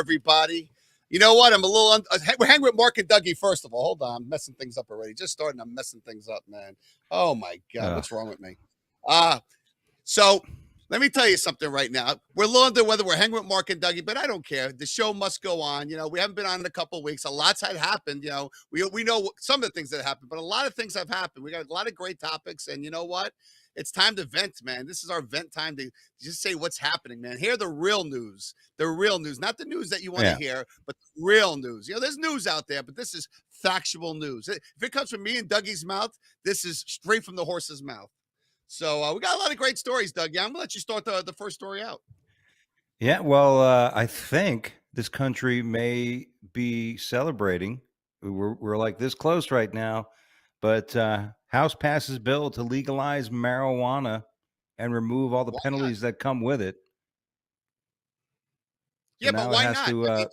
everybody. You know what? I'm a little. We're hanging with Mark and Dougie. First of all, hold on, I'm messing things up already. Just starting, I'm messing things up, man. Oh my God, what's wrong with me? So let me tell you something right now. We're a little under weather. We're hanging with Mark and Dougie, but I don't care. The show must go on. We haven't been on in a couple of weeks. A lot's had happened. We know some of the things that happened, but a lot of things have happened. We got a lot of great topics, and you know what? It's time to vent, man. This is our vent time to just say what's happening, man. Hear the real news, not the news that you want to hear, but the real news. There's news out there, but this is factual news. If it comes from me and Dougie's mouth, this is straight from the horse's mouth. So we got a lot of great stories, Doug. Yeah, I'm gonna let you start the first story out. Yeah, well, I think this country may be celebrating. We're like this close right now, but House passes bill to legalize marijuana and remove all the penalties that come with it. So yeah, but why not?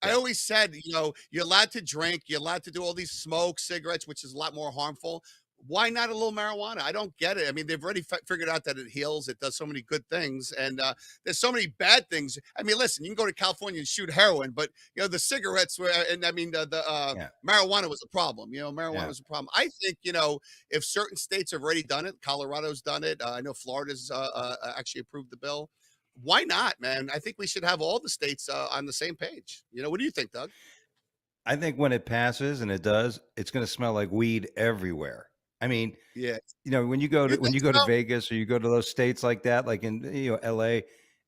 I always said, you're allowed to drink, you're allowed to do all these smoke, cigarettes, which is a lot more harmful. Why not a little marijuana? I don't get it. I mean, they've already figured out that it heals. It does so many good things. And there's so many bad things. I mean, listen, you can go to California and shoot heroin, but, the cigarettes were, and I mean, marijuana was a problem. Marijuana was a problem. I think, if certain states have already done it, Colorado's done it. I know Florida's actually approved the bill. Why not, man? I think we should have all the states on the same page. What do you think, Doug? I think when it passes, and it does, it's going to smell like weed everywhere. I mean, yeah, when you go to Vegas, or you go to those states like that, like in LA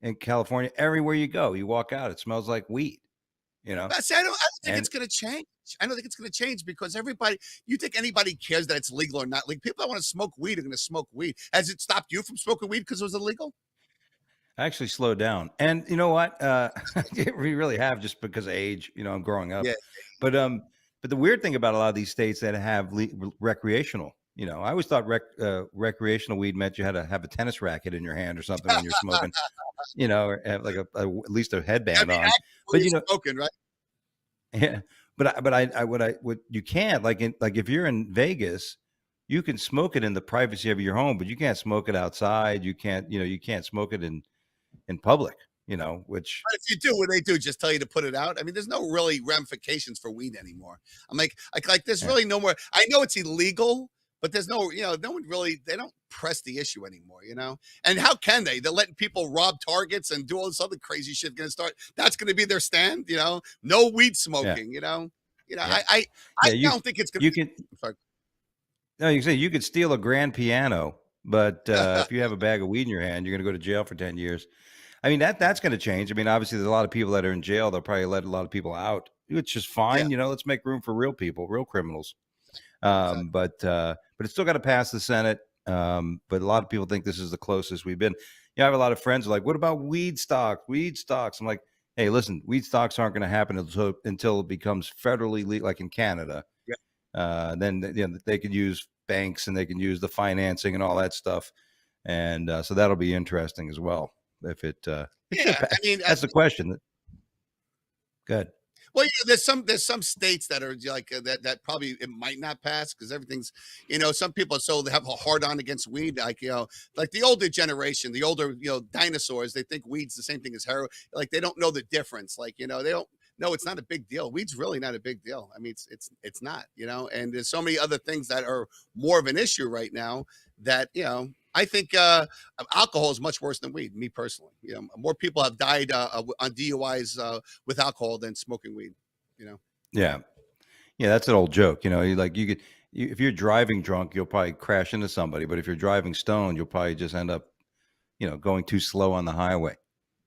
and California, everywhere you go, you walk out, it smells like weed. See, I don't think it's going to change. I don't think it's going to change because you think anybody cares that it's legal or not legal? People that want to smoke weed are going to smoke weed. Has it stopped you from smoking weed because it was illegal? I actually slowed down, and you know what? We really have, just because of age. I'm growing up. Yeah. But the weird thing about a lot of these states that have recreational, I always thought recreational weed meant you had to have a tennis racket in your hand or something when you're smoking, or have like at least a headband on. But smoking, right? Yeah, what you can't, like if you're in Vegas, you can smoke it in the privacy of your home, but you can't smoke it outside. You can't smoke it in public. Which, but if you do, what they do, just tell you to put it out. I mean, there's no really ramifications for weed anymore. I'm like there's really no more. I know it's illegal, but there's no, no one really, they don't press the issue anymore, And how can they? They're letting people rob Targets and do all this other crazy shit. Going to start. That's going to be their stand, No weed smoking, I don't think it's going to. You can. No, you can say you could steal a grand piano, but if you have a bag of weed in your hand, you're going to go to jail for 10 years. I mean, that's going to change. I mean, obviously, there's a lot of people that are in jail. They'll probably let a lot of people out, which is fine. Let's make room for real people, real criminals. Exactly. But it's still got to pass the Senate. But a lot of people think this is the closest we've been. I have a lot of friends who are like, what about weed stocks? Weed stocks. I'm like, hey, listen, weed stocks aren't going to happen until it becomes federally legal, like in Canada. Yeah. Then they can use banks and they can use the financing and all that stuff. And so that'll be interesting as well. If it, I mean, that's the question. Good. Well, there's some states that are like that probably it might not pass because everything's, some people they have a hard on against weed, like like the older generation, the older dinosaurs, they think weed's the same thing as heroin, like they don't know the difference, like they don't. No, it's not a big deal. Weed's really not a big deal. I mean, it's not, and there's so many other things that are more of an issue right now that, I think alcohol is much worse than weed, me personally. More people have died on DUIs with alcohol than smoking weed, Yeah. Yeah, that's an old joke. If you're driving drunk, you'll probably crash into somebody. But if you're driving stoned, you'll probably just end up, going too slow on the highway.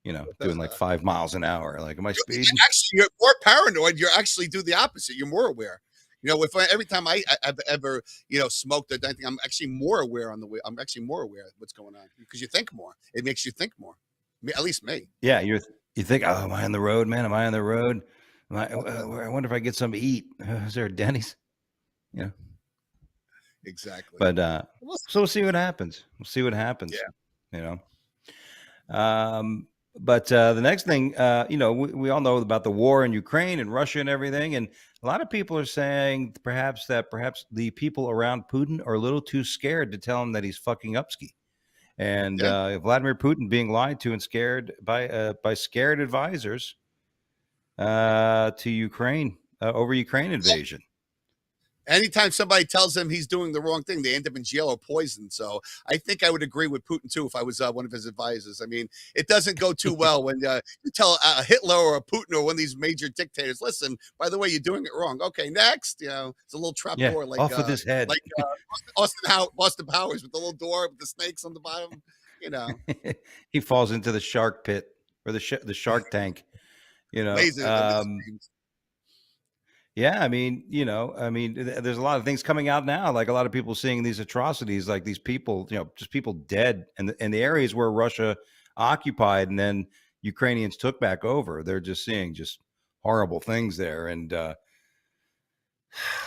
Doing like 5 miles an hour. Like, am I speeding? Actually, you're more paranoid. You actually do the opposite. You're more aware. Every time I've ever, smoked or done anything, I'm actually more aware on the way. I'm actually more aware of what's going on because you think more. It makes you think more. At least me. Yeah, you think, oh, am I on the road, man? Am I on the road? I wonder if I get something to eat. Is there a Denny's? Exactly. But so we'll see what happens. We'll see what happens. Yeah. But the next thing, we all know about the war in Ukraine and Russia and everything. And a lot of people are saying perhaps the people around Putin are a little too scared to tell him that he's fucking upski. And Vladimir Putin being lied to and scared by scared advisors to Ukraine over Ukraine invasion. Anytime somebody tells him he's doing the wrong thing, they end up in jail or poisoned. So I think I would agree with Putin too if I was one of his advisors. I mean, it doesn't go too well when you tell Hitler or a Putin or one of these major dictators, "Listen, by the way, you're doing it wrong." Okay, next. It's a little trap Yeah, door off with his head. like Austin Powers with the little door with the snakes on the bottom. He falls into the shark pit or the shark tank. Laser. Yeah, I mean, there's a lot of things coming out now, like a lot of people seeing these atrocities, like these people, just people dead, and the areas where Russia occupied and then Ukrainians took back over. They're just seeing just horrible things there, and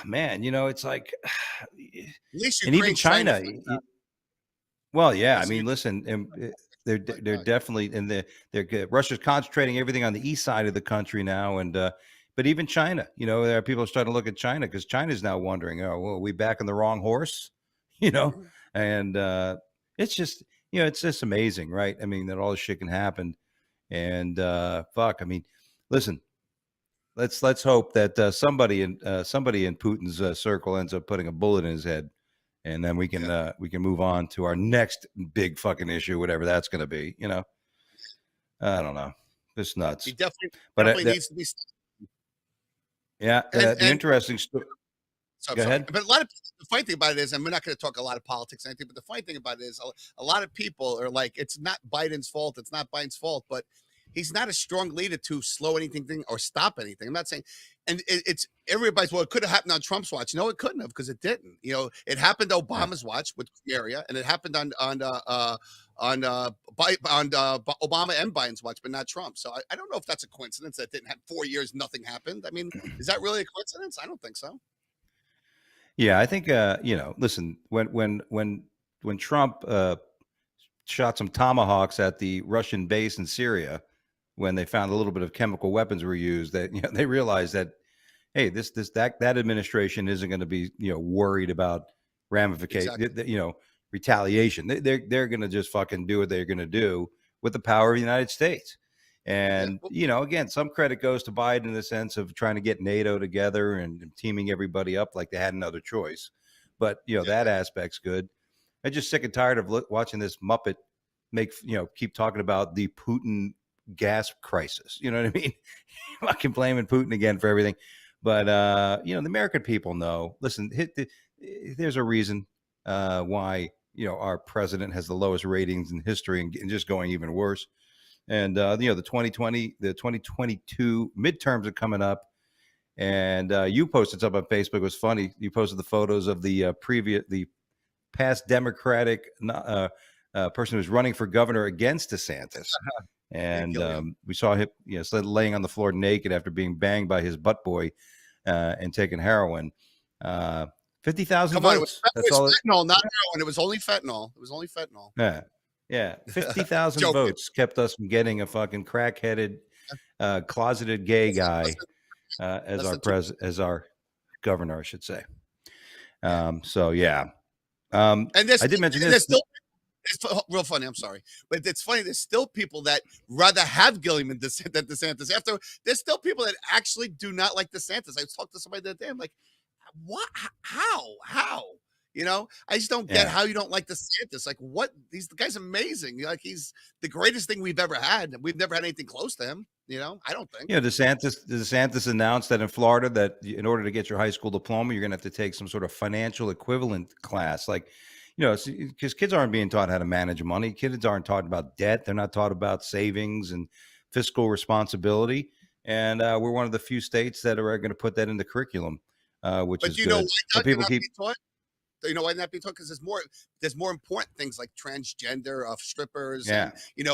man, it's like, and even China. Well, yeah, I mean, listen, they're definitely, and they're Russia's concentrating everything on the east side of the country now, and but even China, there are people starting to look at China because China's now wondering, oh, well, are we back on the wrong horse? And it's just, it's just amazing, right? I mean, that all this shit can happen, and fuck, I mean, listen, let's hope that somebody in Putin's circle ends up putting a bullet in his head, and then we can move on to our next big fucking issue, whatever that's going to be. I don't know, it's nuts. He definitely needs to be. Yeah, the interesting story. So, go ahead. But the funny thing about it is, and we're not going to talk a lot of politics or anything, but the funny thing about it is a lot of people are like, it's not Biden's fault. It's not Biden's fault, but he's not a strong leader to slow anything or stop anything. I'm not saying, and it's everybody's, well, it could have happened on Trump's watch. No, it couldn't have, because it didn't. It happened on Obama's watch with area, and it happened on Obama and Biden's watch, but not Trump. So I don't know if that's a coincidence that didn't have 4 years, nothing happened. I mean, is that really a coincidence? I don't think so. Yeah, I think listen, when Trump shot some tomahawks at the Russian base in Syria, when they found a little bit of chemical weapons were used, that they realized that, hey, that administration isn't going to be worried about ramifications, exactly. Retaliation. They're going to just fucking do what they're going to do with the power of the United States. And again, some credit goes to Biden in the sense of trying to get NATO together and teaming everybody up like they had another choice. But that aspect's good. I'm just sick and tired of watching this Muppet keep talking about the Putin gas crisis. You know what I mean? Fucking blaming Putin again for everything. But the American people know. Listen, there's a reason why our president has the lowest ratings in history and just going even worse. And the 2022 midterms are coming up, and you posted something on Facebook. It was funny. You posted the photos of the past Democratic person who was running for governor against DeSantis, and we saw him laying on the floor naked after being banged by his butt boy and taking heroin. 50,000 votes. That's all. Fentanyl, not heroin. It was only fentanyl. Yeah, 50,000 votes kept us from getting a fucking crack-headed, closeted gay guy as our governor, I should say. So yeah. And I did mention this. It's real funny. I'm sorry, but it's funny. There's still people that rather have Gilliam than DeSantis. There's still people that actually do not like DeSantis. I talked to somebody the other day. I'm like, what? How? I just don't get how you don't like DeSantis. Like, what? The guy's amazing. Like, he's the greatest thing we've ever had. We've never had anything close to him. I don't think. DeSantis announced that in Florida that in order to get your high school diploma, you're going to have to take some sort of financial equivalent class. Like, because kids aren't being taught how to manage money. Kids aren't taught about debt. They're not taught about savings and fiscal responsibility. And we're one of the few states that are going to put that in the curriculum, which is good. But people keep. You know why not being taught? Because there's more important things like transgender strippers. Yeah. And,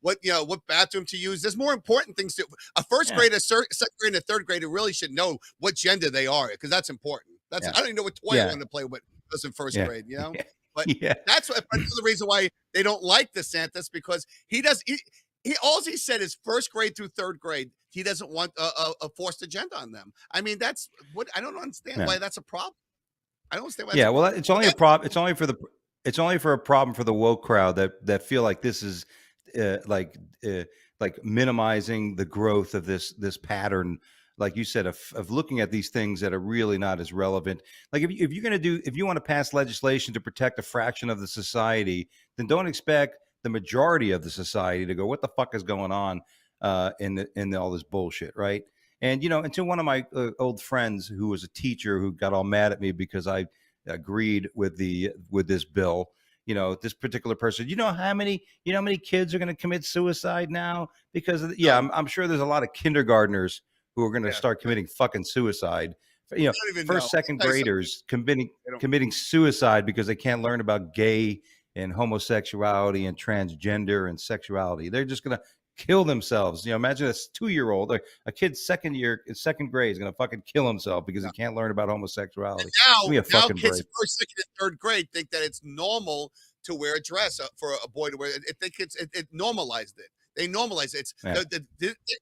what bathroom to use. There's more important things to a first grader, second grade, and a third grader really should know what gender they are, because that's important. I don't even know what toy I'm going to play with in first grade. But that's another reason why they don't like DeSantis, because he all he said is first grade through third grade. He doesn't want a forced agenda on them. I mean, that's what I don't understand why that's a problem. I don't understand why. Well, it's only a problem. It's only for a problem for the woke crowd that feel like this is like minimizing the growth of this pattern, like you said, of looking at these things that are really not as relevant. Like if you're going to do, if you want to pass legislation to protect a fraction of the society, then don't expect the majority of the society to go, what the fuck is going on in all this bullshit, right? And until one of my old friends who was a teacher who got all mad at me because I agreed with this bill. This particular person. You know how many kids are going to commit suicide now because of No, I'm sure there's a lot of kindergartners who are going to yeah, start committing fucking suicide. I don't even know. First, I'll second tell you something. graders committing They don't. committing suicide because they can't learn about gay and homosexuality and transgender and sexuality. They're just going to kill themselves. Imagine a 2-year-old, a kid second grade is going to fucking kill himself because he can't learn about homosexuality. Give me a Now fucking kids break. in first, second, and third grade think that it's normal to wear a dress for a boy to wear. It think it normalized it. They normalize it. It's Yeah.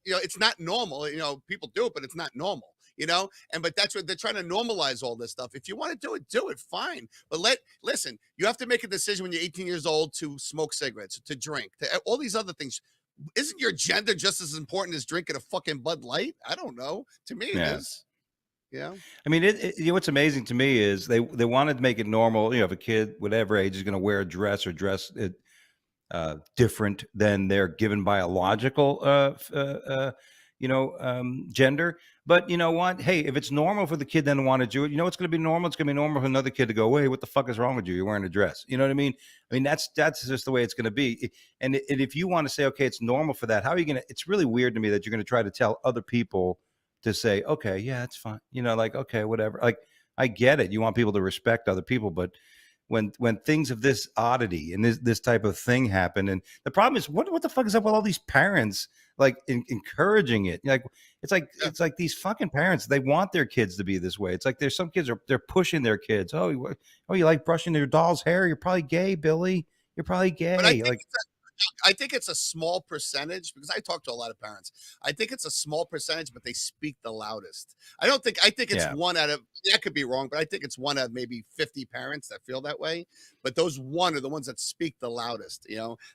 it's not normal. People do it, but it's not normal. But that's what they're trying to normalize all this stuff. If you want to do it, fine. But listen, you have to make a decision when you're 18 years old to smoke cigarettes, to drink, to all these other things. Isn't your gender just as important as drinking a fucking Bud Light? I don't know. To me, it Yeah. is. Yeah. I mean, what's amazing to me is they wanted to make it normal. If a kid, whatever age, is going to wear a dress or dress it different than their given biological, gender. But you know what? Hey, if it's normal for the kid then to want to do it, it's going to be normal. It's going to be normal for another kid to go, "Hey, what the fuck is wrong with you? You're wearing a dress." You know what I mean? I mean, that's just the way it's going to be. And if you want to say, okay, it's normal for that, how are you going to? It's really weird to me that you're going to try to tell other people to say, okay, yeah, it's fine. Like, okay, whatever. Like, I get it. You want people to respect other people, but when things of this oddity and this type of thing happen, and the problem is, what the fuck is up with all these parents like encouraging it? Like, Yeah. it's like these fucking parents, they want their kids to be this way. It's like there's some kids they're pushing their kids. You like brushing your doll's hair? You're probably gay, Billy. You're probably But I gay. think Like, I think it's a small percentage because I talk to a lot of parents. I think it's a small percentage, but they speak the loudest. I think it's yeah, one out of, that could be wrong, but I think it's one out of maybe 50 parents that feel that way. But those one are the ones that speak the loudest,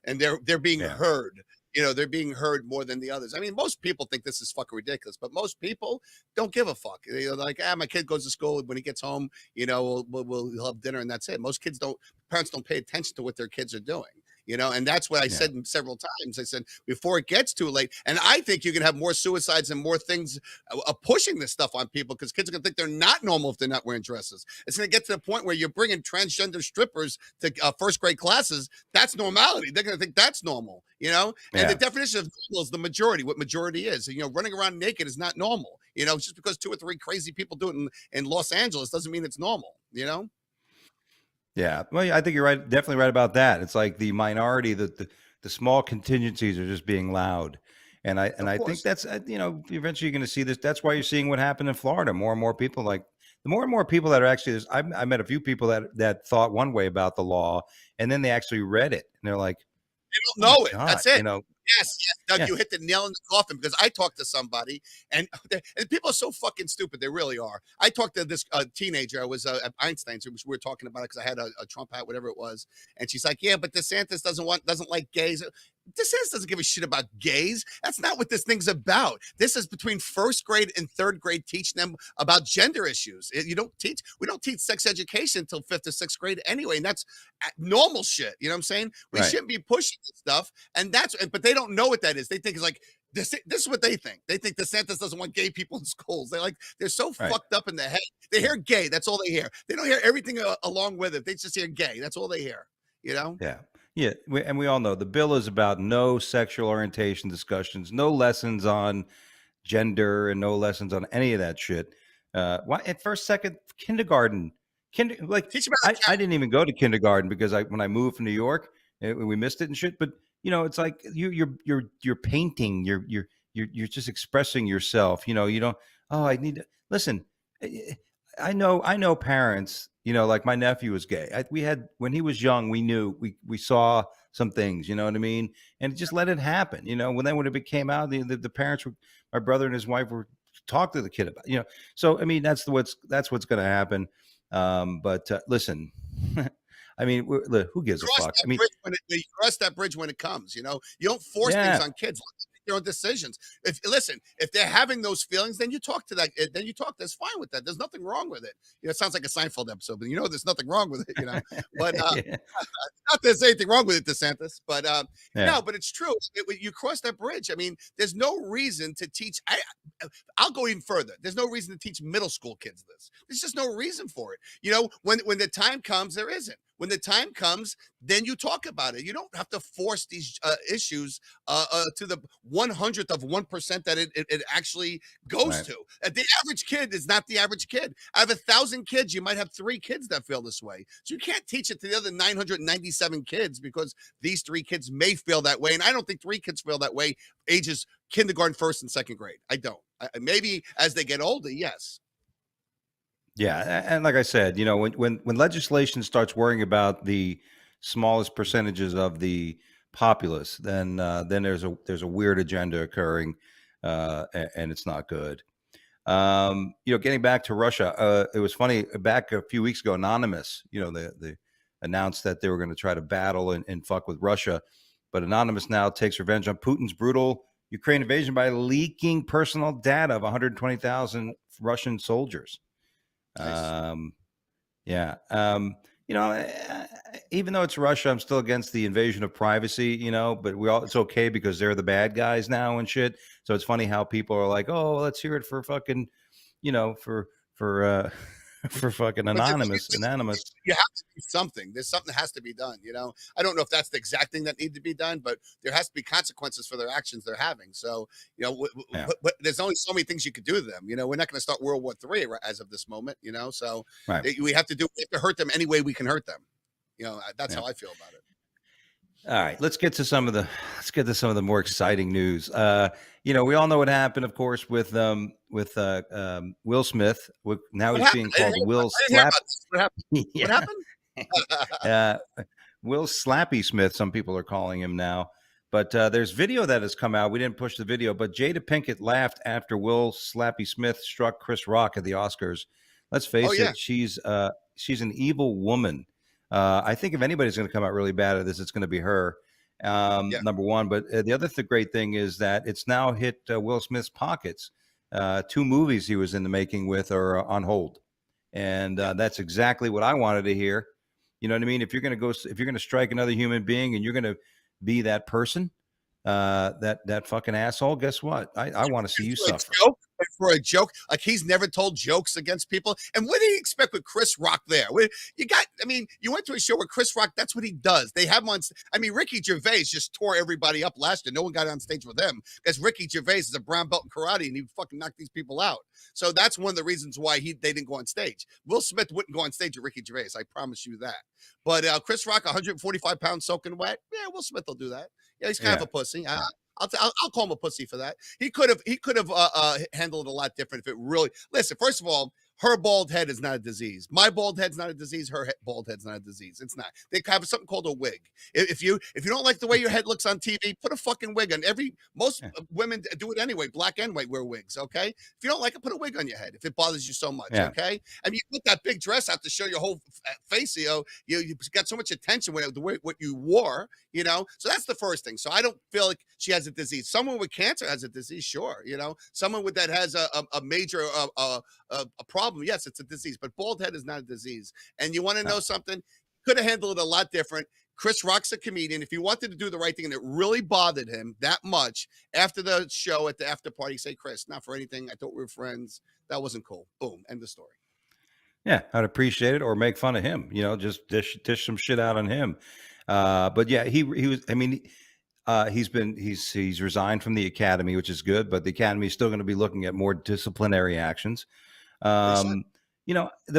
and they're being yeah, heard. They're being heard more than the others. I mean, most people think this is fucking ridiculous, but most people don't give a fuck. Like, my kid goes to school. When he gets home, we'll have dinner and that's it. Most parents don't pay attention to what their kids are doing. And that's what I yeah, said several times. I said, before it gets too late. And I think you can have more suicides and more things pushing this stuff on people because kids are going to think they're not normal if they're not wearing dresses. It's going to get to the point where you're bringing transgender strippers to first grade classes. That's normality. They're going to think that's normal, And the yeah. definition of normal is the majority, what majority is. Running around naked is not normal. Just because 2 or 3 crazy people do it in Los Angeles doesn't mean it's normal. Yeah. Well, yeah, I think you're right. Definitely right about that. It's like the minority, the small contingencies are just being loud. And Of I think course. that's, eventually you're going to see this. That's why you're seeing what happened in Florida. More and more people, like the more and more people that are actually, I met a few people that thought one way about the law and then they actually read it and they're like, Don't oh my know it. God, That's it. Yes, Doug, yeah, you hit the nail in the coffin because I talked to somebody, and people are so fucking stupid. They really are. I talked to this teenager. I was at Einstein's. We were talking about it because I had a Trump hat, whatever it was, and she's like, "Yeah, but DeSantis doesn't like gays." DeSantis doesn't give a shit about gays. That's not what this thing's about. This is between first grade and third grade, teaching them about gender issues. We don't teach sex education until fifth or sixth grade anyway, and that's normal shit. You know what I'm saying? We right. shouldn't be pushing this stuff, but they don't know what that is. They think it's like this is what they think. They think DeSantis doesn't want gay people in schools. They're so Right. fucked up in the head. They hear gay. That's all they hear. They don't hear everything along with it. They just hear gay. That's all they hear. You know? Yeah. Yeah. And we all know the bill is about no sexual orientation discussions, no lessons on gender, and no lessons on any of that shit. Why at first, second, kindergarten, like Teach about I didn't even go to kindergarten because when I moved from New York, we missed it and shit. But it's like you're painting, you're just expressing yourself. You don't. Oh, I need to listen. I know parents. Like my nephew was gay. We had when he was young. We knew we saw some things. You know what I mean? And just let it happen. When it came out, the parents were, my brother and his wife were talk to the kid about. So I mean that's what's going to happen. But listen, I mean, who gives a cross fuck? that I mean, bridge you cross that bridge when it comes. You don't force things yeah, on kids. their own decisions. If they're having those feelings, then you talk to that. Then you talk. That's fine with that. There's nothing wrong with it. It sounds like a Seinfeld episode, but there's nothing wrong with it. But Yeah. not there's anything wrong with it, DeSantis, but Yeah. no, but it's true. You cross that bridge. I mean, there's no reason to teach. I'll go even further. There's no reason to teach middle school kids this. There's just no reason for it. When the time comes, there isn't. When the time comes, then you talk about it. You don't have to force these issues to the 1/100% that it actually goes Right. to. The average kid is not the average kid. Out of 1,000 kids, you might have 3 kids that feel this way. So you can't teach it to the other 997 kids because these 3 kids may feel that way. And I don't think 3 kids feel that way ages kindergarten, first, and second grade. I don't. Maybe as they get older, yes. Yeah, and like I said, when legislation starts worrying about the smallest percentages of the populace, then there's a weird agenda occurring, and it's not good. Getting back to Russia, it was funny. Back a few weeks ago, Anonymous, they announced that they were going to try to battle and fuck with Russia, but Anonymous now takes revenge on Putin's brutal Ukraine invasion by leaking personal data of 120,000 Russian soldiers. Nice. Yeah. Even though it's Russia, I'm still against the invasion of privacy, but it's okay because they're the bad guys now and shit. So it's funny how people are like, oh, let's hear it for fucking, for for fucking But anonymous. you have to do something. There's something that has to be done. I don't know if that's the exact thing that needs to be done, but there has to be consequences for their actions they're having. So, Yeah. but there's only so many things you could do to them. We're not going to start World War III as of this moment. So Right. we have to hurt them any way we can hurt them. That's Yeah. how I feel about it. All right, let's get to some of the more exciting news. We all know what happened, of course, with Will Smith. Now What he's being happened? I called didn't Will hear Slap. about this. What happened? What Yeah. happened? Will Slappy Smith, some people are calling him now. But there's video that has come out. We didn't push the video, but Jada Pinkett laughed after Will Slappy Smith struck Chris Rock at the Oscars. Let's face yeah. it, she's an evil woman. I think if anybody's going to come out really bad at this, it's going to be her. Yeah. Number one. But the other great thing is that it's now hit Will Smith's pockets. 2 movies he was in the making with are on hold. And that's exactly what I wanted to hear. You know what I mean? If you're going to strike another human being and you're going to be that person, that fucking asshole, guess what? I want to see you suffer. For a joke, like he's never told jokes against people. And what do you expect with Chris Rock there? You went to a show where Chris Rock, that's what he does. They have him on. Ricky Gervais just tore everybody up last year. No one got on stage with him because Ricky Gervais is a brown belt in karate and he fucking knocked these people out. So that's one of the reasons why they didn't go on stage. Will Smith wouldn't go on stage with Ricky Gervais. I promise you that. But Chris Rock, 145 pounds soaking wet. Yeah, Will Smith will do that. Yeah, he's kind of a pussy. I'll call him a pussy for that. He could have handled it a lot different if it really. Listen, first of all, her bald head is not a disease. My bald head's not a disease. Her bald head's not a disease. It's not. They have something called a wig. If you don't like the way your head looks on TV, put a fucking wig on. Most women do it anyway. Black and white wear wigs. Okay. If you don't like it, put a wig on your head. If it bothers you so much. Yeah. Okay. And you put that big dress out to show your whole face. You got so much attention with the way what you wore. So that's the first thing. So I don't feel like she has a disease. Someone with cancer has a disease, sure. Someone that has a major a problem. Yes, it's a disease, but bald head is not a disease. And you want to know something? Could have handled it a lot different. Chris Rock's a comedian. If he wanted to do the right thing and it really bothered him that much after the show at the after party, say, Chris, not for anything. I thought we were friends. That wasn't cool. Boom. End of story. Yeah, I'd appreciate it or make fun of him. Just dish some shit out on him. But yeah, he was. I mean, he's resigned from the academy, which is good. But the academy is still going to be looking at more disciplinary actions. The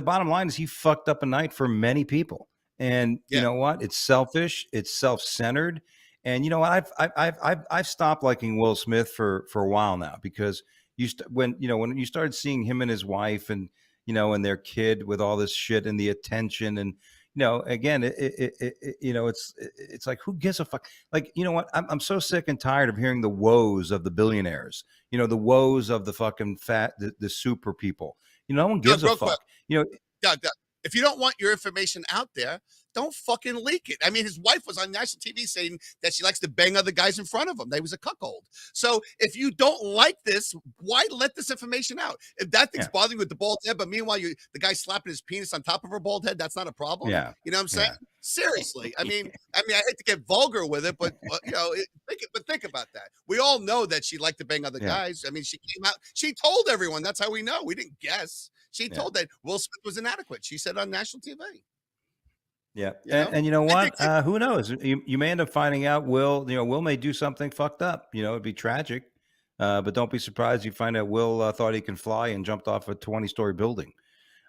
bottom line is he fucked up a night for many people, and you know what? It's selfish. It's self-centered, and you know what? I've stopped liking Will Smith for a while now because when you started seeing him and his wife and and their kid with all this shit and the attention and again, it's like, who gives a fuck? Like, you know what? I'm so sick and tired of hearing the woes of the billionaires, the woes of the fucking the super people. No one gives a fuck. Doug, if you don't want your information out there, don't fucking leak it. I mean, his wife was on national TV saying that she likes to bang other guys in front of him. That he was a cuckold. So if you don't like this, why let this information out? If that thing's bothering you with the bald head, but meanwhile the guy's slapping his penis on top of her bald head, that's not a problem. Yeah. You know what I'm saying? Yeah. Seriously. I mean, I hate to get vulgar with it, but think about that. We all know that she liked to bang other guys. I mean, she came out, she told everyone. That's how we know. We didn't guess. She told that Will Smith was inadequate. She said on national TV. Yeah, and you know what? Who knows? You may end up finding out Will. Will may do something fucked up. It'd be tragic, but don't be surprised you find out Will thought he can fly and jumped off a 20-story building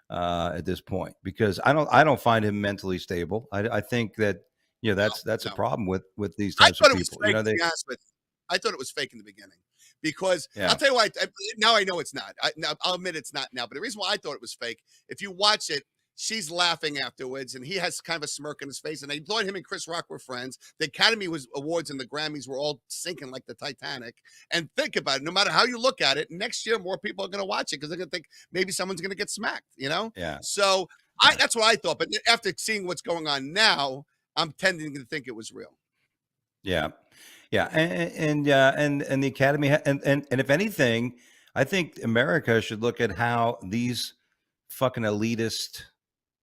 at this point. Because I don't find him mentally stable. I think that that's a problem with these types of people. To be honest with you. I thought it was fake in the beginning because I'll tell you why. Now I know it's not. I'll admit it's not now. But the reason why I thought it was fake, if you watch it, she's laughing afterwards, and he has kind of a smirk on his face. And they thought him and Chris Rock were friends. The Academy Awards and the Grammys were all sinking like the Titanic. And think about it. No matter how you look at it, next year more people are going to watch it because they're going to think maybe someone's going to get smacked. Yeah. So that's what I thought. But after seeing what's going on now, I'm tending to think it was real. Yeah. Yeah, and the Academy, and if anything, I think America should look at how these fucking elitist,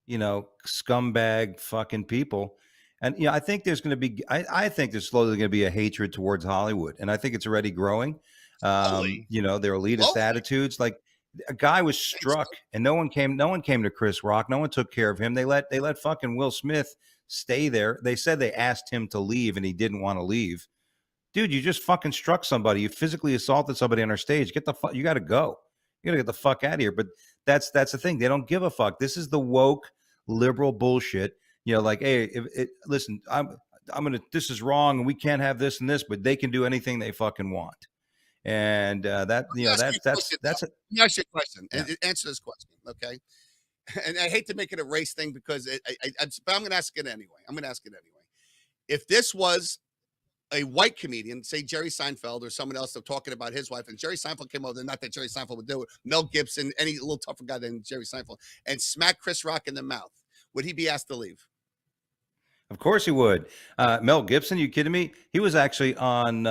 scumbag fucking people, and I think there's going to be, I think there's slowly going to be a hatred towards Hollywood, and I think it's already growing. Their elitist attitudes, like a guy was struck, and no one came to Chris Rock, no one took care of him. They let fucking Will Smith stay there. They said they asked him to leave, and he didn't want to leave. Dude, you just fucking struck somebody. You physically assaulted somebody on our stage. You got to go. You got to get the fuck out of here. But that's the thing. They don't give a fuck. This is the woke liberal bullshit. Like, hey, listen, this is wrong, and we can't have this and this, but they can do anything they fucking want. And that's Let me ask you a question. Yeah. Answer this question, okay? And I hate to make it a race thing because but I'm going to ask it anyway. If this was a white comedian, say Jerry Seinfeld or someone else, talking about his wife, and Jerry Seinfeld came over, not that Jerry Seinfeld would do it, Mel Gibson, any little tougher guy than Jerry Seinfeld, and smack Chris Rock in the mouth, would he be asked to leave? Of course he would. Mel Gibson, you kidding me? He was actually on,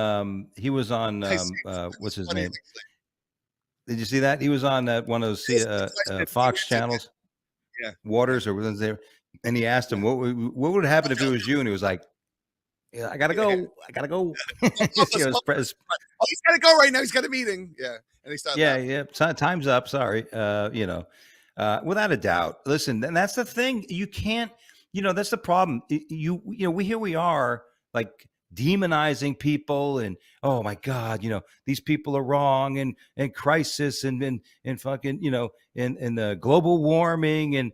what's his name? Did you see that? He was on one of those Fox channels, Waters, or was there? And he asked him, what would happen if it was you? And he was like, yeah, I gotta go. I gotta go. He's got to go right now. He's got a meeting. Yeah, and he started. Yeah. Time's up. Sorry. Without a doubt. Listen, and that's the thing. You can't. That's the problem. Here we are, like demonizing people, and oh my God, these people are wrong, and crisis, and fucking, and the global warming, and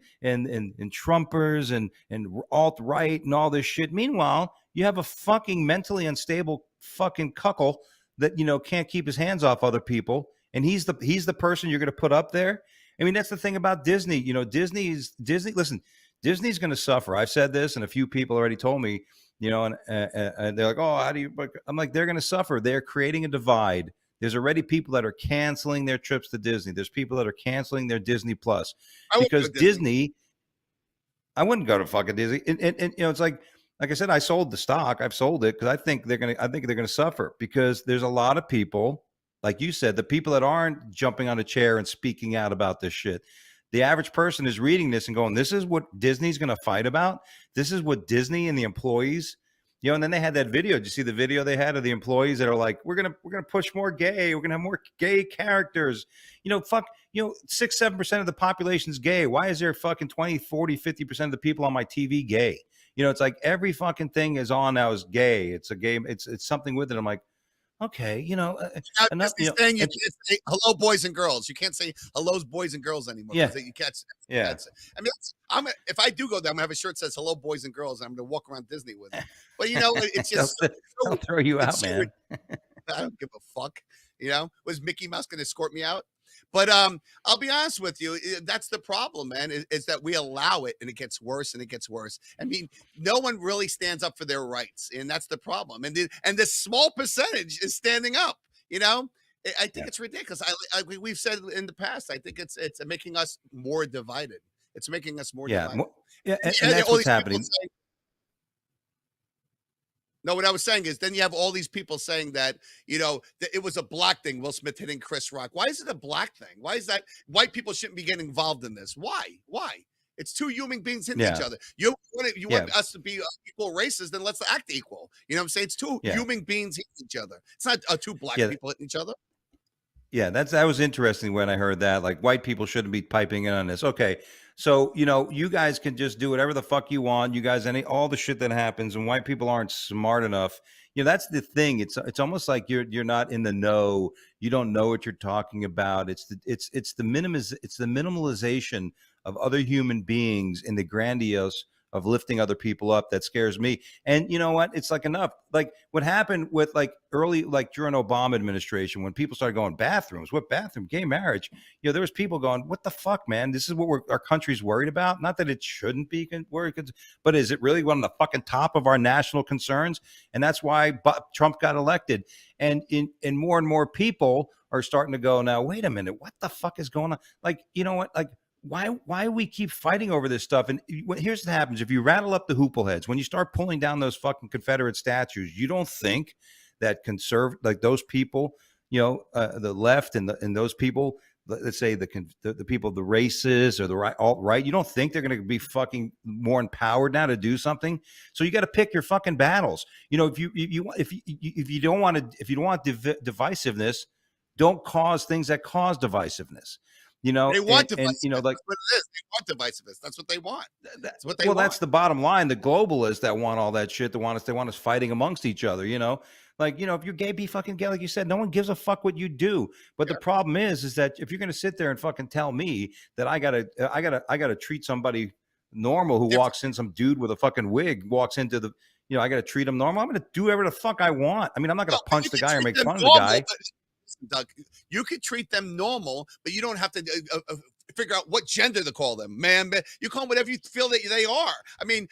Trumpers, and alt right, and all this shit. Meanwhile, you have a fucking mentally unstable fucking cuckle that can't keep his hands off other people, and he's the person you're going to put up there. I mean, that's the thing about Disney. Disney. Listen, Disney's going to suffer. I've said this, and a few people already told me. And they're like, oh, how do you? I'm like, they're going to suffer. They're creating a divide. There's already people that are canceling their trips to Disney. There's people that are canceling their Disney Plus because Disney. I wouldn't go to fucking Disney, and it's like I said, I sold the stock. I've sold it because I think they're gonna suffer because there's a lot of people, like you said, the people that aren't jumping on a chair and speaking out about this shit. The average person is reading this and going, this is what Disney's going to fight about. This is what Disney and the employees, and then they had that video. Did you see the video they had of the employees that are like, we're going to push more gay. We're going to have more gay characters. 6-7% of the population is gay. Why is there fucking 20, 40, 50% of the people on my TV gay? It's like every fucking thing is on now is gay. It's a game. It's something with it. I'm like, okay, saying you can't say hello, boys and girls. You can't say hello, boys and girls anymore. Yeah, you can't. Yeah. I mean, if I do go there, I'm gonna have a shirt that says hello, boys and girls. And I'm gonna walk around Disney with it. But it's just they'll throw you out, man. I don't give a fuck. Was Mickey Mouse gonna escort me out? But I'll be honest with you, that's the problem, man, is that we allow it and it gets worse and it gets worse. I mean, no one really stands up for their rights, and that's the problem. And this small percentage is standing up, I think it's ridiculous. We've said in the past, I think it's making us more divided. It's making us more divided. Yeah, and Yeah, that's all what's these people happening. saying. No, what I was saying is, then you have all these people saying that that it was a black thing. Will Smith hitting Chris Rock. Why is it a black thing? Why is that white people shouldn't be getting involved in this? Why? Why? It's two human beings hitting each Yeah, other. You yeah, want us to be equal races? Then let's act equal. You know what I'm saying? It's two yeah, human beings hitting each other. It's not two black yeah. people hitting each other. Yeah, that was interesting when I heard that. Like, white people shouldn't be piping in on this. Okay, so you guys can just do whatever the fuck you want. You guys, all the shit that happens, and white people aren't smart enough. That's the thing. It's almost like you're not in the know. You don't know what you're talking about. It's the minimalization of other human beings in the grandiose of lifting other people up that scares me. And you know what? It's like enough. Like what happened with like early, like during Obama administration, when people started going bathrooms, what bathroom, gay marriage, there was people going, what the fuck, man? This is what our country's worried about. Not that it shouldn't be worried, but is it really one of the fucking top of our national concerns? And that's why Trump got elected. And more and more people are starting to go, now, wait a minute, what the fuck is going on? Like, you know what? Like, why we keep fighting over this stuff? And here's what happens: if you rattle up the hoople heads, when you start pulling down those fucking Confederate statues, you don't think that like those people, the left and those people, let's say the people, the racists or the alt right, you don't think they're going to be fucking more empowered now to do something? So you got to pick your fucking battles. If you don't want divisiveness, don't cause things that cause divisiveness. They want divisiveness. Like, that's what it is. They want divisiveness. That's what they want. That's what they well, want. that's the bottom line. The globalists that want all that shit, they want us fighting amongst each other. Like, if you're gay, be fucking gay. Like you said, no one gives a fuck what you do. But the problem is that if you're going to sit there and fucking tell me that I gotta treat somebody normal who walks in, some dude with a fucking wig walks into the, I got to treat him normal. I'm going to do whatever the fuck I want. I mean, I'm not going to punch the guy or make fun of the guy. Doug, you could treat them normal, but you don't have to figure out what gender to call them. Man, you call them whatever you feel that they are. I mean,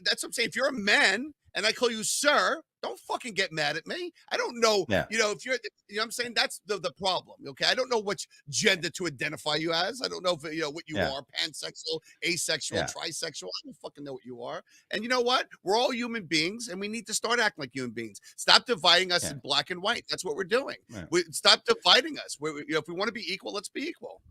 that's what I'm saying. If you're a man and I call you sir, don't fucking get mad at me. I don't know. Yeah. If you're, what I'm saying, that's the problem. Okay, I don't know which gender to identify you as. I don't know if what you are: pansexual, asexual, trisexual. I don't fucking know what you are. And you know what? We're all human beings, and we need to start acting like human beings. Stop dividing us in black and white. That's what we're doing. Stop dividing us. If we want to be equal, let's be equal.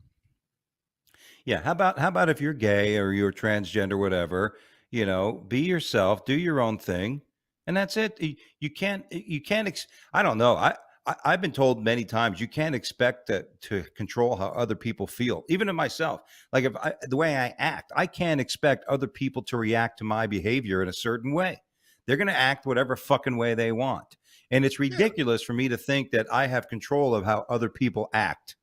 Yeah. How about if you're gay or you're transgender, whatever, be yourself, do your own thing, and that's it. You can't, I don't know. I've been told many times you can't expect to control how other people feel, even in myself. Like the way I act, I can't expect other people to react to my behavior in a certain way. They're going to act whatever fucking way they want. And it's ridiculous for me to think that I have control of how other people act.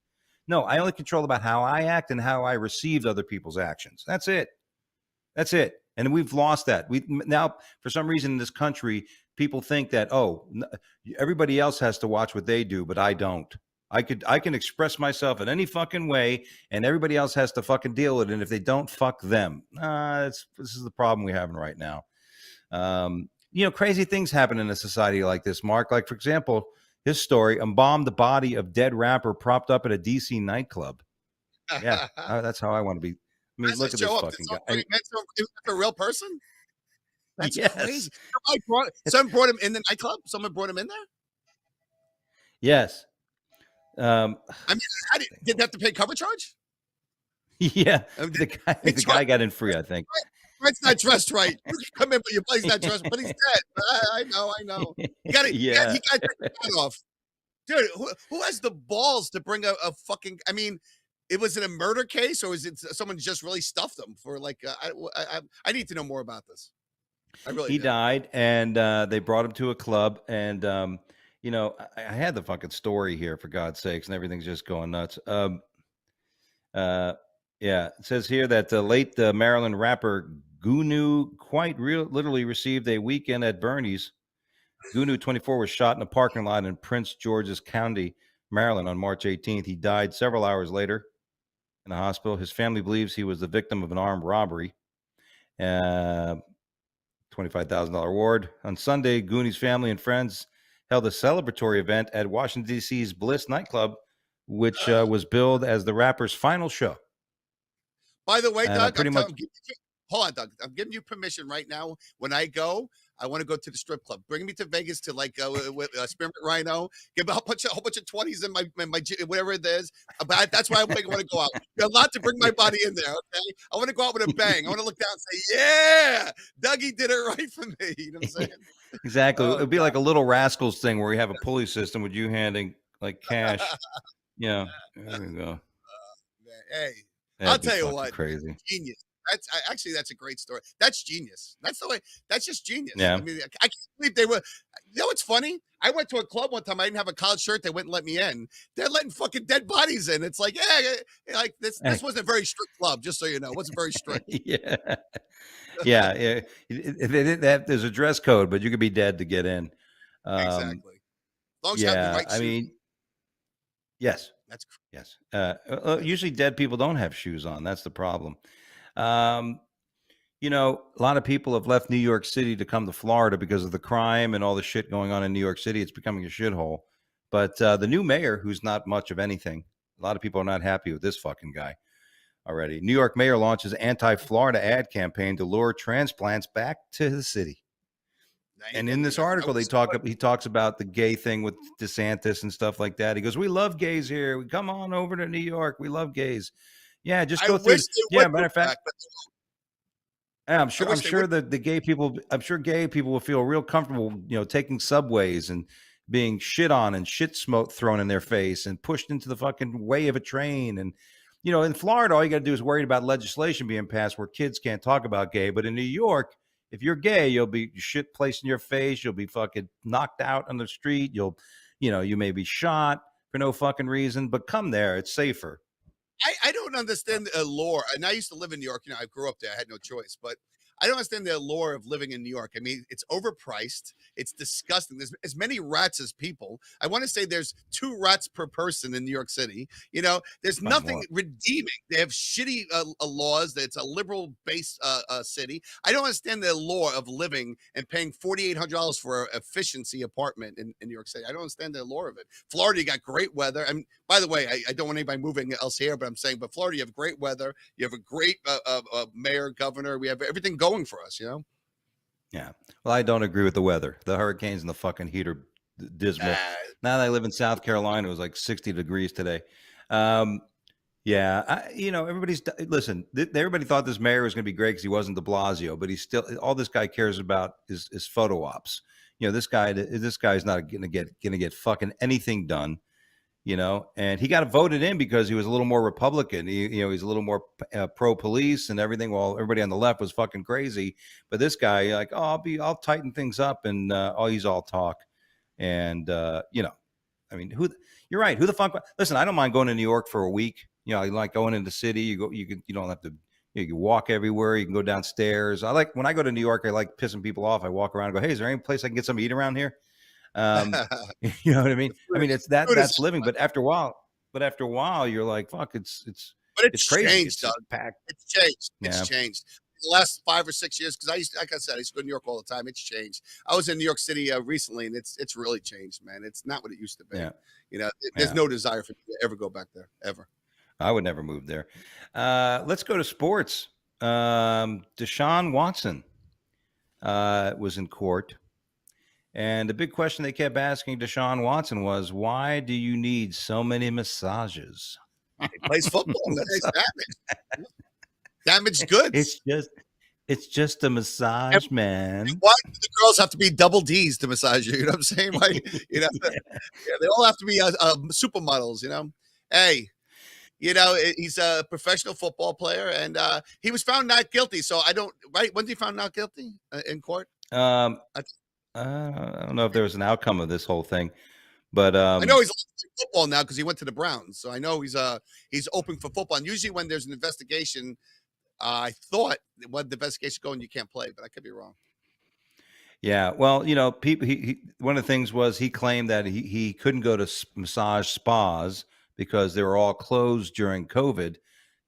No, I only control about how I act and how I receive other people's actions. That's it. That's it. And we've lost that. We now, for some reason in this country, people think that, everybody else has to watch what they do, but I don't. I can express myself in any fucking way, and everybody else has to fucking deal with it. And if they don't, fuck them. This is the problem we're having right now. Crazy things happen in a society like this, Mark. Like, for example, his story: embalmed the body of dead rapper propped up at a DC nightclub. Yeah, that's how I want to be. I mean, look at this fucking guy. Is that a real person? That's crazy. Someone brought him in the nightclub. Someone brought him in there. Yes. I mean, did they have to pay cover charge? Yeah, the guy got in free, I think. Brent's not dressed right. You can come in, but your buddy's not dressed, but he's dead. I know. He got to take that off. Dude, who has the balls to bring a fucking, I mean, was it a murder case, or is it someone just really stuffed him for like, I need to know more about this. I really He died, and they brought him to a club, and I had the fucking story here, for God's sakes, and everything's just going nuts. Yeah, it says here that the late Maryland rapper Gunu quite literally received a weekend at Bernie's. Gunu, 24, was shot in a parking lot in Prince George's County, Maryland, on March 18th. He died several hours later in a hospital. His family believes he was the victim of an armed robbery. $25,000 reward. On Sunday, Goonie's family and friends held a celebratory event at Washington, D.C.'s Bliss nightclub, which was billed as the rapper's final show. By the way, Doug, pretty much. hold on, Doug. I'm giving you permission right now. When I go, I want to go to the strip club. Bring me to Vegas to like with Spearmint Rhino. Give a whole bunch of 20s in my whatever it is. But that's why I want to go out. You're allowed to bring my body in there. Okay, I want to go out with a bang. I want to look down and say, "Yeah, Dougie did it right for me." You know what I'm saying? Exactly. Oh It'd be God. like a Little Rascals thing where you have a pulley system with you handing like cash. Yeah. There we go. Man, hey, I'll That'd be tell you fucking what, crazy. genius. Actually that's a great story. That's genius. That's the way. That's just genius. I Yeah. mean, I can't believe they were. You know what's funny? I went to a club one time. I didn't have a collared shirt. They wouldn't let me in. They're letting fucking dead bodies in. It's like, like this. Hey. This wasn't a very strict club, just so you know. It wasn't very strict. Yeah. Yeah. Yeah. There's a dress code, but you could be dead to get in. Exactly. As long as you have the Yeah. right I shoes. mean, yes. That's Yes. Usually dead people don't have shoes on. That's the problem. Um, a lot of people have left New York City to come to Florida because of the crime and all the shit going on in New York City. It's becoming a shithole. But the new mayor, who's not much of anything, a lot of people are not happy with this fucking guy already. New York mayor launches anti-Florida ad campaign to lure transplants back to the city. And in this article, he talks about the gay thing with DeSantis and stuff like that. He goes, "We love gays here. We come on over to New York. We love gays." Yeah, just go through. Yeah, matter of fact, I'm sure that the gay people, gay people will feel real comfortable, taking subways and being shit on and shit smoke thrown in their face and pushed into the fucking way of a train. And, in Florida, all you got to do is worry about legislation being passed where kids can't talk about gay. But in New York, if you're gay, you'll be shit placed in your face. You'll be fucking knocked out on the street. You may be shot for no fucking reason, but come there. It's safer. I don't understand the allure. And I used to live in New York. I grew up there. I had no choice. But I don't understand the allure of living in New York. I mean, it's overpriced. It's disgusting. There's as many rats as people. I want to say there's 2 rats per person in New York City. There's nothing redeeming. They have shitty laws. It's a liberal-based city. I don't understand the allure of living and paying $4,800 for an efficiency apartment in New York City. I don't understand the allure of it. Florida, you got great weather. I mean, by the way, I don't want anybody moving else here, but I'm saying, but Florida, you have great weather. You have a great mayor, governor. We have everything going for us, Yeah. Well, I don't agree with the weather. The hurricanes and the fucking heat are dismal. Now that I live in South Carolina, it was like 60 degrees today. Yeah. Everybody thought this mayor was going to be great because he wasn't de Blasio, but he's still, all this guy cares about is photo ops. This guy's not going to get fucking anything done. And he got voted in because he was a little more Republican. He's a little more pro police and everything, while everybody on the left was fucking crazy. But this guy, like, I'll tighten things up, and he's all talk. And I mean, you're right. Who the fuck? Listen, I don't mind going to New York for a week. I like going into the city. You don't have to. You can walk everywhere. You can go downstairs. When I go to New York, I like pissing people off. I walk around and go, "Hey, is there any place I can get something to eat around here?" You know what I mean? I mean, it's that's living, but after a while, you're like, fuck, it's crazy. Changed, Doug. Packed. It's changed. Yeah. It's changed. The last 5 or 6 years, because like I said, I used to go to New York all the time. It's changed. I was in New York City recently, and it's really changed, man. It's not what it used to be. Yeah. There's no desire for me to ever go back there, ever. I would never move there. Let's go to sports. Deshaun Watson was in court. And the big question they kept asking Deshaun Watson was, why do you need so many massages? He plays football. That's damaged goods. It's just a massage, man. Why do the girls have to be double D's to massage you? You know what I'm saying? Like, they all have to be supermodels, Hey, he's a professional football player, and he was found not guilty. So right? When did he found not guilty in court? I don't know if there was an outcome of this whole thing, but I know he's playing football now because he went to the Browns. So I know he's open for football. And usually when there's an investigation, I thought when the investigation going, you can't play, but I could be wrong. Yeah, well, people. One of the things was he claimed that he couldn't go to massage spas because they were all closed during COVID.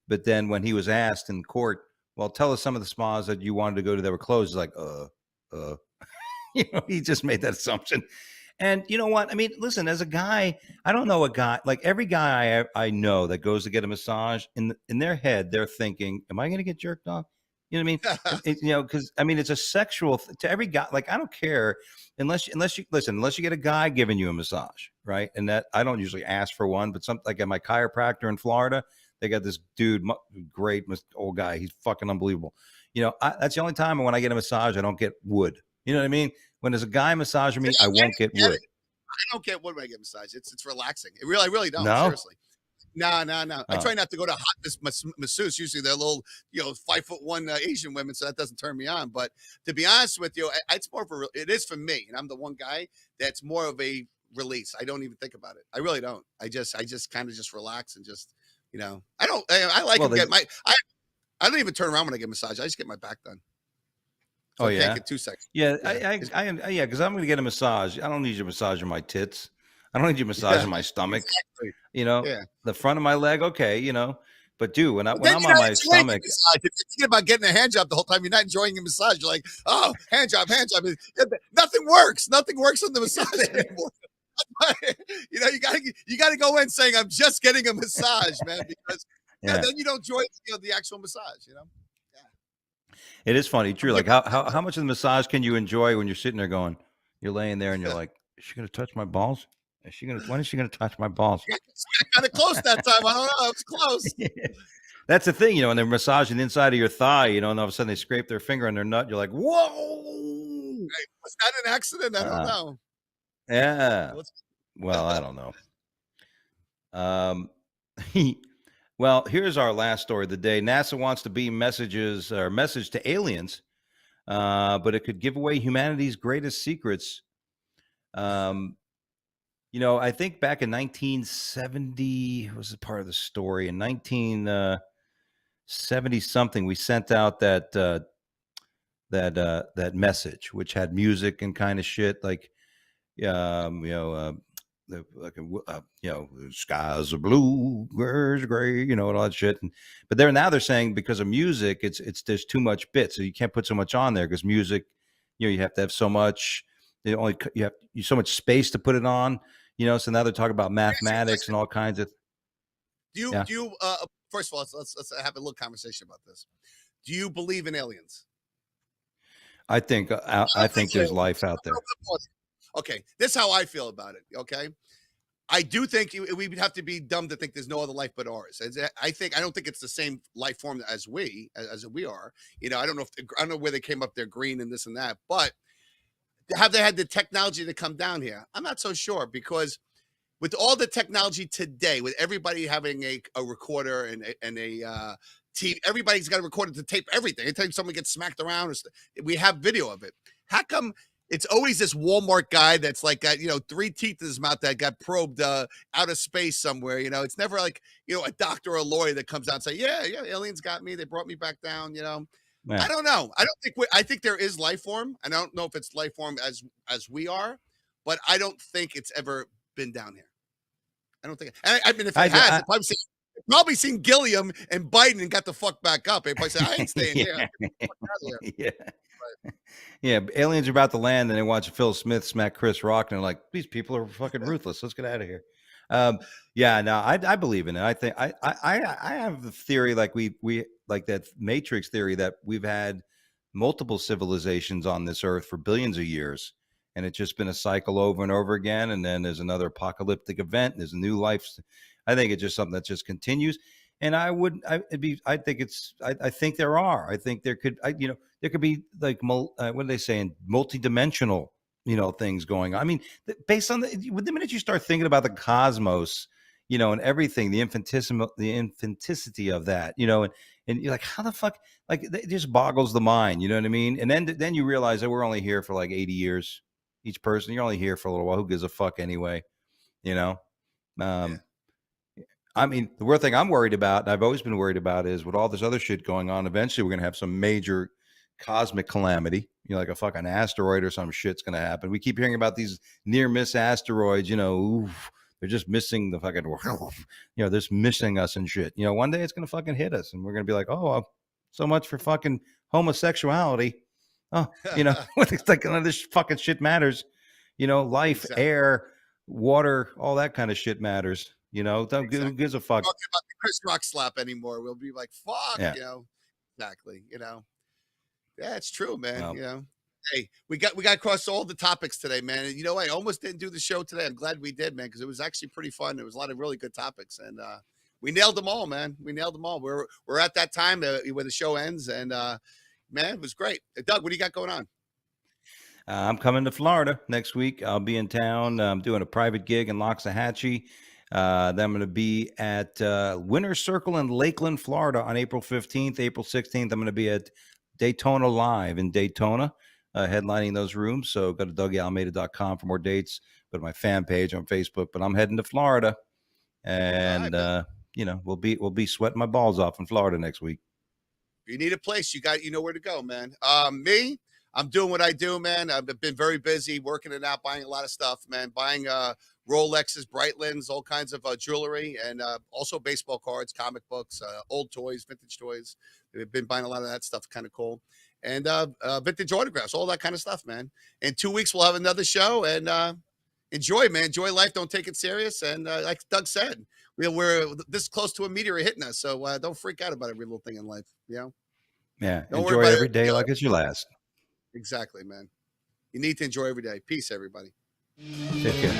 But then when he was asked in court, well, tell us some of the spas that you wanted to go to that were closed. He's like, he just made that assumption. And you know what? I mean, listen, as a guy, I don't know a guy, like every guy I know that goes to get a massage, in their head, they're thinking, am I going to get jerked off? You know what I mean? Because I mean, it's a sexual to every guy. Like, I don't care unless you listen, unless you get a guy giving you a massage, right? And that I don't usually ask for one, but some like at my chiropractor in Florida, they got this dude, great old guy. He's fucking unbelievable. That's the only time when I get a massage, I don't get wood. You know what I mean? When there's a guy massaging me, I won't get wood. I don't get wood when I get massage. It's relaxing. I really don't. No? Seriously. No. I try not to go to hot masseuse. Usually they're little, 5'1" Asian women, so that doesn't turn me on. But to be honest with you, it's more of it is for me, and I'm the one guy that's more of a release. I don't even think about it. I really don't. I just kind of just relax and just, I like to get I don't even turn around when I get a massage. I just get my back done. So I can't get too sexy. Yeah, yeah, because I'm going to get a massage. I don't need you massaging my tits. I don't need you massaging my stomach. Exactly. The front of my leg, okay, But dude, when I'm on my stomach, if you're thinking about getting a hand job the whole time, you're not enjoying a massage. You're like, oh, hand job. Nothing works. Nothing works on the massage anymore. You gotta go in saying I'm just getting a massage, man, because then you don't enjoy the actual massage. It is funny, true. Like how much of the massage can you enjoy when you're sitting there going, you're laying there and you're like, is she gonna touch my balls? When is she gonna touch my balls? Kind of close that time. I don't know. It was close. That's the thing, and they're massaging the inside of your thigh, and all of a sudden they scrape their finger on their nut. You're like, whoa! Hey, was that an accident? I don't know. Yeah. Well, I don't know. Well, here's our last story of the day. NASA wants to beam message to aliens, but it could give away humanity's greatest secrets. I think back in 1970 was a part of the story. In 1970 something, we sent out that message, which had music and kind of shit, like the skies are blue, grass gray, and all that shit. But now they're saying because of music, it's there's too much bit, so you can't put so much on there because music, you have to have so much. You have so much space to put it on. So now they're talking about mathematics and all kinds of. Do you first of all, let's have a little conversation about this. Do you believe in aliens? I think there's life out there. Okay, this is how I feel about it. Okay, I do think we would have to be dumb to think there's no other life but ours. I don't think it's the same life form as we are. I don't know where they came up. They're green and this and that, but have they had the technology to come down here? I'm not so sure, because with all the technology today, with everybody having a recorder and a TV, everybody's got a recorder to tape everything. Anytime someone gets smacked around, we have video of it. How come it's always this Walmart guy that's like got 3 teeth in his mouth that got probed out of space somewhere? It's never like a doctor or a lawyer that comes out and say, yeah, aliens got me. They brought me back down. Yeah. I don't know. I think there is life form. And I don't know if it's life form as we are, but I don't think it's ever been down here. I don't think. I mean, if it has, probably seen Gilliam and Biden and got the fuck back up. Everybody said, I ain't staying here. Yeah. Yeah. Aliens are about to land and they watch Phil Smith smack Chris Rock and they're like, these people are fucking ruthless. Let's get out of here. Yeah, no, I believe in it. I think I have the theory, like we like that Matrix theory, that we've had multiple civilizations on this earth for billions of years, and it's just been a cycle over and over again. And then there's another apocalyptic event. There's a new life. I think it's just something that just continues. And I think there are. I think there could be like what are they saying? Multidimensional things going on. I mean, based on the minute you start thinking about the cosmos, and everything, the infanticity of that, and you're like, how the fuck, like, it just boggles the mind, you know what I mean? And then you realize that we're only here for like 80 years, each person. You're only here for a little while. Who gives a fuck anyway? I mean, the real thing I'm worried about, and I've always been worried about, is with all this other shit going on, eventually we're going to have some major cosmic calamity, like a fucking asteroid or some shit's going to happen. We keep hearing about these near miss asteroids, they're just missing the fucking, they're just missing us and shit. One day it's going to fucking hit us and we're going to be like, oh, so much for fucking homosexuality. Oh, it's like none of this fucking shit matters. Life, exactly. Air, water, all that kind of shit matters. Exactly. Who gives a fuck? Talking about the Chris Rock slap anymore. We'll be like, fuck, exactly. Yeah, it's true, man. Well, You know, hey, we got across all the topics today, man. And you know, I almost didn't do the show today. I'm glad we did, man, because it was actually pretty fun. There was a lot of really good topics, and we nailed them all, man. We nailed them all. We're at that time where the show ends, and man, it was great. Doug, what do you got going on? I'm coming to Florida next week. I'll be in town. I'm doing a private gig in Loxahatchee. Then I'm going to be at Winter Circle in Lakeland, Florida on April 15th. April 16th, I'm going to be at Daytona Live in Daytona, headlining those rooms. So go to DougieAlmeida.com for more dates. Go to my fan page on Facebook. But I'm heading to Florida, and Right, we'll be sweating my balls off in Florida next week. if you need a place, you know where to go, man. Me, I'm doing what I do, man. I've been very busy working it out, buying a lot of stuff, man. Buying Rolexes, Breitlings, all kinds of jewelry, and also baseball cards, comic books, old toys, vintage toys. We've been buying a lot of that stuff, kind of cool. And vintage autographs, all that kind of stuff, man. In 2 weeks, we'll have another show, and enjoy, man. Enjoy life. Don't take it serious. And like Doug said, we're this close to a meteor hitting us, so don't freak out about every little thing in life. You know, Yeah, don't worry enjoy about every it. day like it's your last. Exactly, man. You need to enjoy every day. Peace, everybody. Take care.